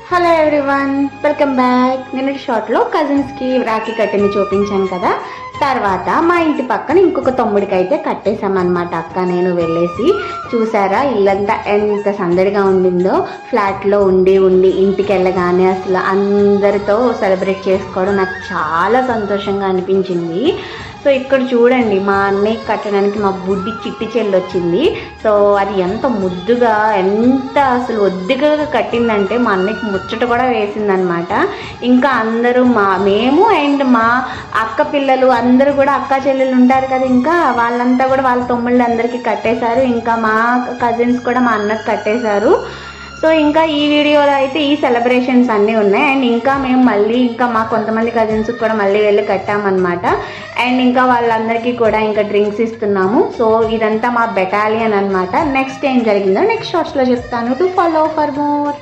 Hello everyone, welcome back. నిన్నటి షార్ట్లో కజిన్స్కి రాఖీ కట్టిని చూపించాను కదా. తర్వాత మా ఇంటి పక్కన ఇంకొక తమ్ముడికి అయితే కట్టేశామన్నమాట. అక్క నేను వెళ్ళేసి చూసారా ఇల్లంతా ఎంత సందడిగా ఉండిందో. ఫ్లాట్లో ఉండి ఉండి ఇంటికి వెళ్ళగానే అసలు అందరితో సెలబ్రేట్ చేసుకోవడం నాకు చాలా సంతోషంగా అనిపించింది. సో ఇక్కడ చూడండి, మా అన్నయ్య కట్టడానికి మా బుడ్డి చిట్టి చెల్లి వచ్చింది. సో అది ఎంత ముద్దుగా, ఎంత అసలు ఒద్దుగా కట్టిందంటే మా అన్నయ్యకి ముచ్చట కూడా వేసిందనమాట. ఇంకా అందరూ మేము అండ్ మా అక్క పిల్లలు అందరూ కూడా, అక్క చెల్లెలు ఉంటారు కదా, ఇంకా వాళ్ళంతా కూడా వాళ్ళ తమ్ముళ్ళు అందరికీ కట్టేశారు. ఇంకా మా కజిన్స్ కూడా మా అన్నకి కట్టేశారు. సో ఇంకా ఈ వీడియోలో అయితే ఈ సెలబ్రేషన్స్ అన్నీ ఉన్నాయి. అండ్ ఇంకా మేము మళ్ళీ ఇంకా మా కొంతమంది కజిన్స్కి కూడా మళ్ళీ వెళ్ళి కట్టామన్నమాట. అండ్ ఇంకా వాళ్ళందరికీ కూడా ఇంకా డ్రింక్స్ ఇస్తున్నాము. సో ఇదంతా మా బెటాలియన్ అనమాట. నెక్స్ట్ ఏం జరిగిందో నెక్స్ట్ షార్ట్స్లో చెప్తాను. To follow for more.